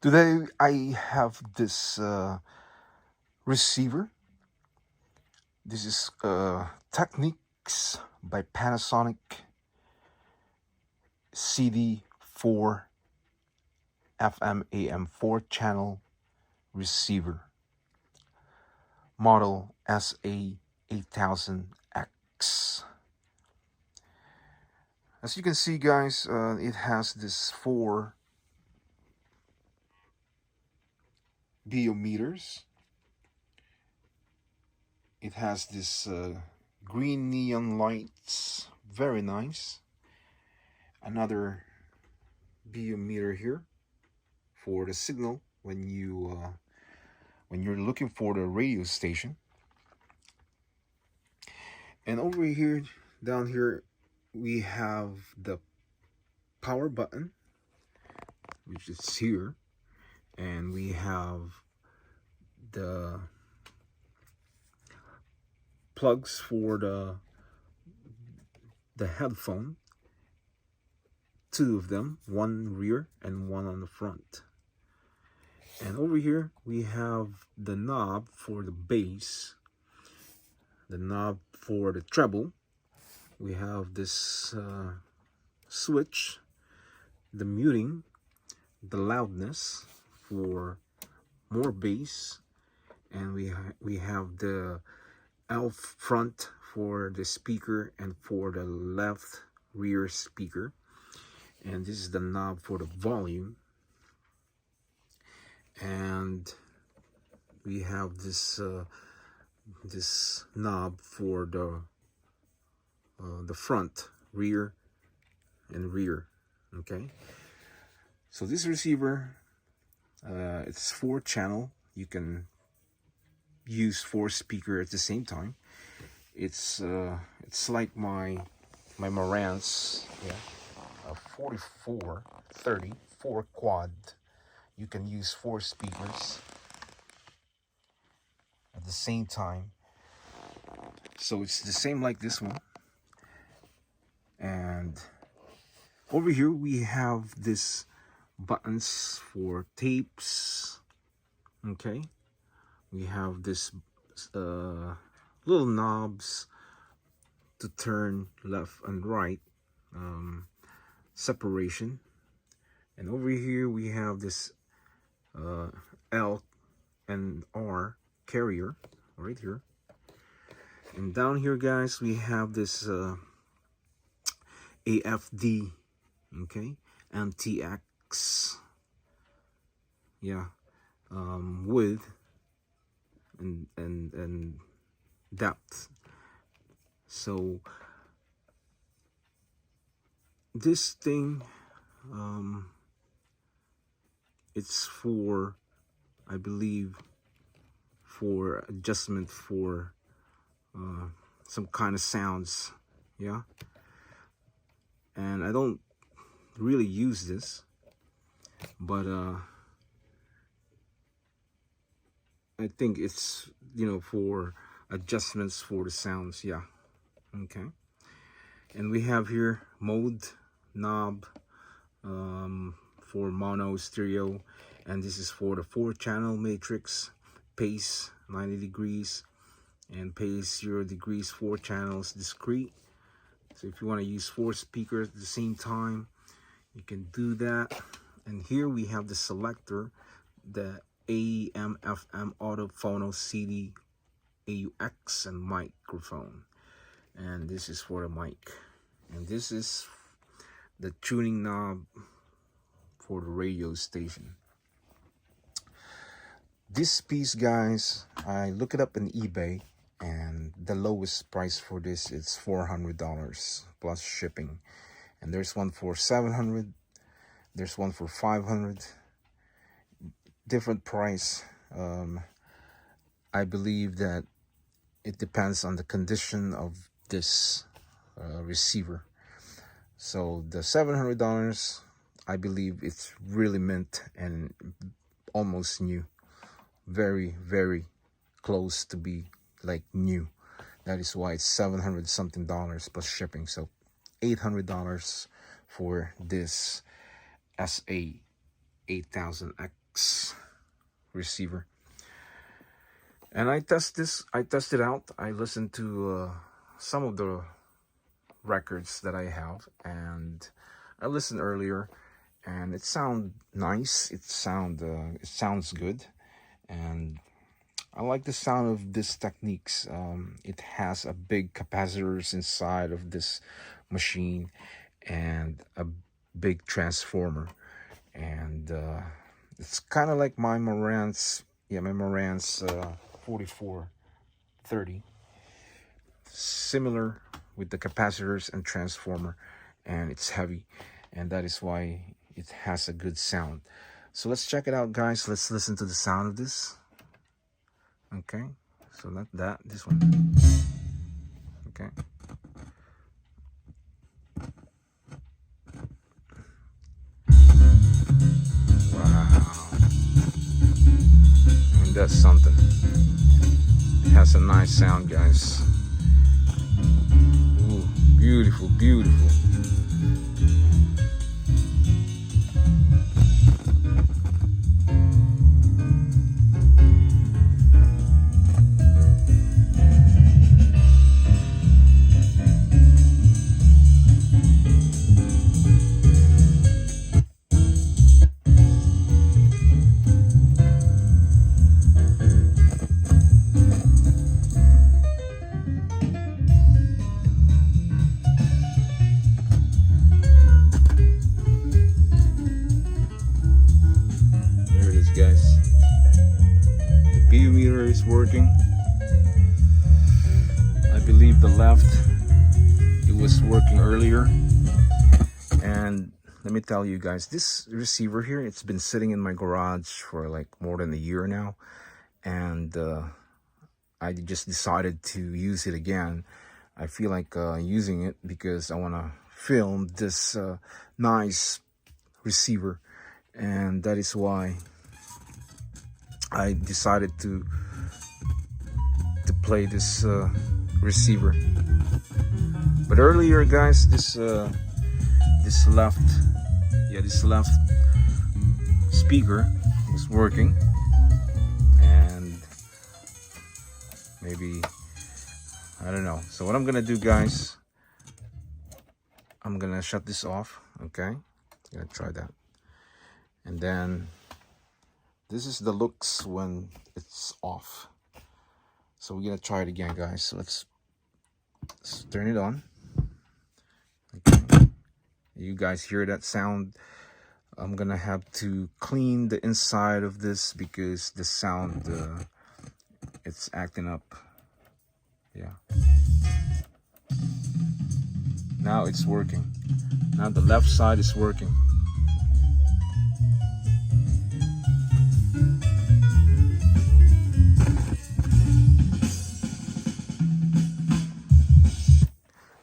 Today I have this receiver. This is Technics by Panasonic CD4 FM AM 4 channel receiver, model SA-8000X. As you can see, guys, it has this 4 biometers. It has this green neon lights, very nice. Another biometer here for the signal when you're looking for the radio station. And over here, down here, we have the power button, which is here, and we have the plugs for the headphone, 2 of them, one rear and one on the front. And over here we have the knob for the bass, the knob for the treble. We have this switch, the muting, the loudness for more bass, and we have the L front for the speaker and for the left rear speaker. And this is the knob for the volume. And we have this this knob for the front, rear, and rear. Okay. So this receiver, it's 4 channel. You can use 4 speakers at the same time. It's like my marantz, yeah, a 4430 4 quad. You can use 4 speakers at the same time. So it's the same like this one. And over here we have this buttons for tapes. Okay, we have this little knobs to turn left and right, separation. And over here we have this L and R carrier right here. And down here, guys, we have this AFD, okay, MTX, yeah, width and depth. So this thing, it's for, I believe, for adjustment for some kind of sounds, yeah. And I don't really use this, but I think it's, you know, for adjustments for the sounds, yeah. Okay. And we have here mode knob for mono, stereo, and this is for the 4 channel matrix, pace 90 degrees and pace 0 degrees, 4 channels discrete. So if you want to use 4 speakers at the same time, you can do that. And here we have the selector, the AM FM auto phono CD AUX and microphone. And this is for the mic. And this is the tuning knob for the radio station. This piece, guys, I look it up in eBay, and the lowest price for this is $400 plus shipping. And there's one for $700, there's one for $500, different price. I believe that it depends on the condition of this receiver. So the $700, I believe it's really mint and almost new, very, very close to be like new. That is why it's $700 something plus shipping. So $800 for this SA-8000X Technics receiver. And I tested out. I listened to some of the records that I have, and I listened earlier, and it sounds nice. It sounds good, and I like the sound of this Technics. It has a big capacitors inside of this machine and a big transformer, and it's kind of like my marantz. Yeah, my marantz 4430. Similar with the capacitors and transformer, and it's heavy, and that is why it has a good sound. So let's check it out, guys. Let's listen to the sound of this. Okay, so not that, this one. Okay. Wow. And that's something. It has a nice sound, guys. Ooh, beautiful, beautiful. Guys, the B meter is working. I believe the left, it was working earlier. And let me tell you guys, this receiver here, it's been sitting in my garage for like more than a year now, and I just decided to use it again. I feel like using it because I want to film this nice receiver, and that is why I decided to play this receiver. But earlier, guys, this left speaker was working, and maybe, I don't know. So what I'm gonna do, guys, I'm gonna shut this off. Okay, I'm gonna try that, and then this is the looks when it's off. So we're gonna try it again, guys. So let's turn it on. Okay. You guys hear that sound? I'm gonna have to clean the inside of this because the sound, it's acting up. Yeah. Now it's working. Now the left side is working.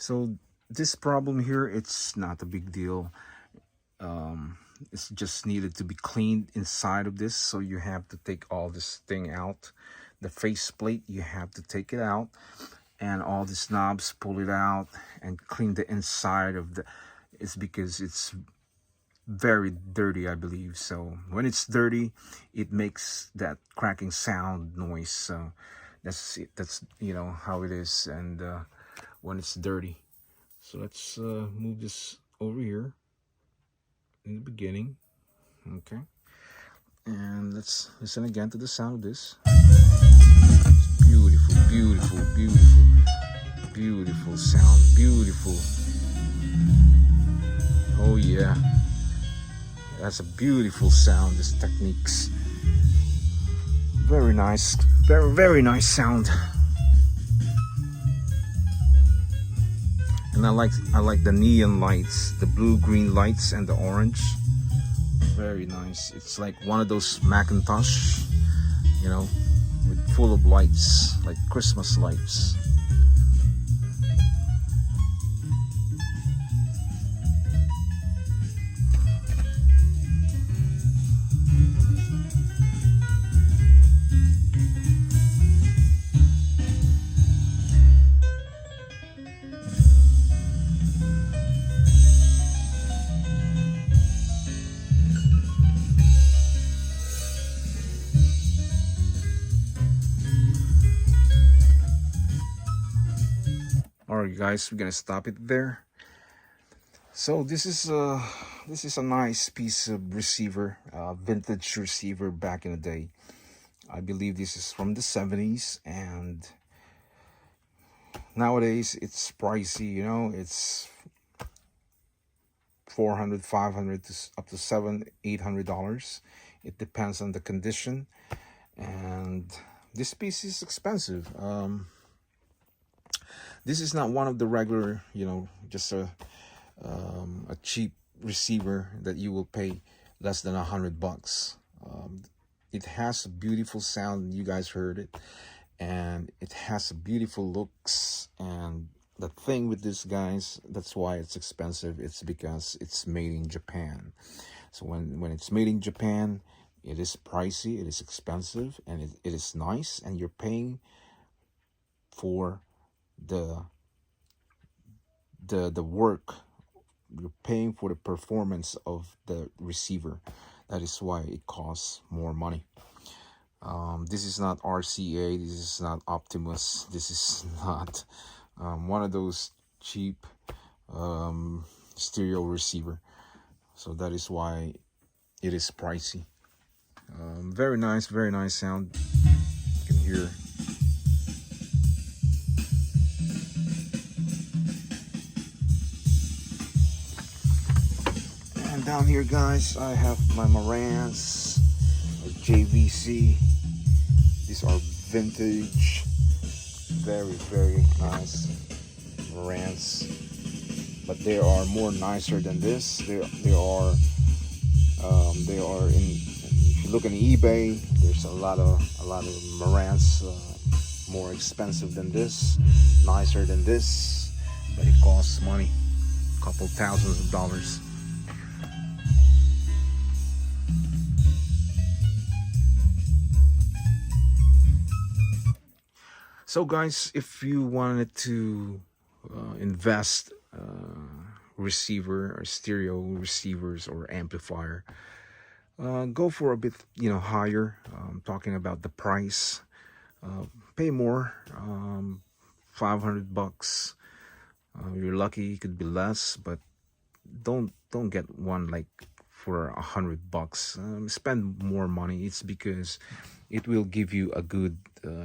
So this problem here, it's not a big deal. It's just needed to be cleaned inside of this. So you have to take all this thing out. The faceplate, you have to take it out, and all these knobs, pull it out and clean the inside of the. It's because it's very dirty, I believe. So when it's dirty, it makes that cracking sound noise. So that's it. That's, you know, how it is. And when it's dirty. So let's move this over here in the beginning. Okay, and let's listen again to the sound of this. It's beautiful, beautiful, beautiful, beautiful sound. Beautiful. Oh yeah, that's a beautiful sound. This Technics, very nice, very, very nice sound. And I like the neon lights, the blue, green lights, and the orange. Very nice. It's like one of those Macintosh, you know, with full of lights, like Christmas lights. All right, guys, we're gonna stop it there. So this is a nice piece of receiver, vintage receiver back in the day. I believe this is from the 70s, and nowadays it's pricey. You know, it's 400, 500 to up to $700, $800. It depends on the condition, and this piece is expensive. This is not one of the regular, you know, just a cheap receiver that you will pay less than $100. It has a beautiful sound. You guys heard it, and it has a beautiful looks. And the thing with this, guys, that's why it's expensive. It's because it's made in Japan. So when it's made in Japan, it is pricey, it is expensive, and it is nice, and you're paying for the work. You're paying for the performance of the receiver. That is why it costs more money. This is not RCA, this is not Optimus, this is not one of those cheap stereo receiver. So that is why it is pricey. Very nice sound. You can hear. And down here, guys, I have my marantz JVC. These are vintage, very nice marantz, but they are more nicer than this. They are in. If you look on eBay, there's a lot of marantz more expensive than this, nicer than this, but it costs money, a couple thousands of dollars. So guys, if you wanted to invest receiver or stereo receivers or amplifier, go for a bit, you know, higher. Talking about the price, pay more, $500. You're lucky, it could be less, but don't get one like for $100. Spend more money. It's because it will give you a good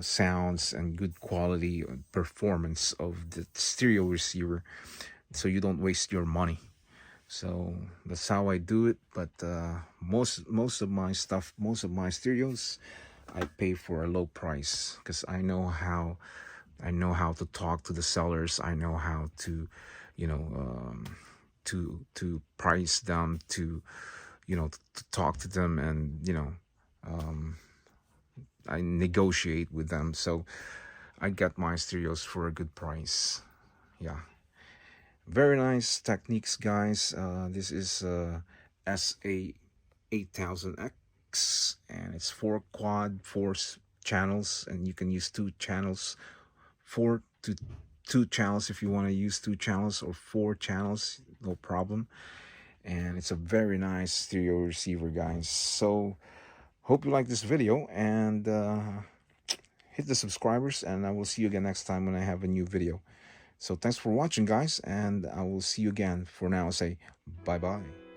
sounds and good quality performance of the stereo receiver, so you don't waste your money. So that's how I do it. But most of my stuff, most of my stereos, I pay for a low price, because I know how to talk to the sellers. I know how to, you know, to price them, to, you know, to talk to them, and, you know, I negotiate with them. So I got my stereos for a good price. Yeah, very nice Technics, guys. This is SA-8000X, and it's 4 quad, 4 channels, and you can use 2 channels, 4 to 2 channels if you want to use 2 channels, or 4 channels, no problem. And it's a very nice stereo receiver, guys. So hope you like this video, and hit the subscribers, and I will see you again next time when I have a new video. So thanks for watching, guys, and I will see you again. For now, say bye-bye.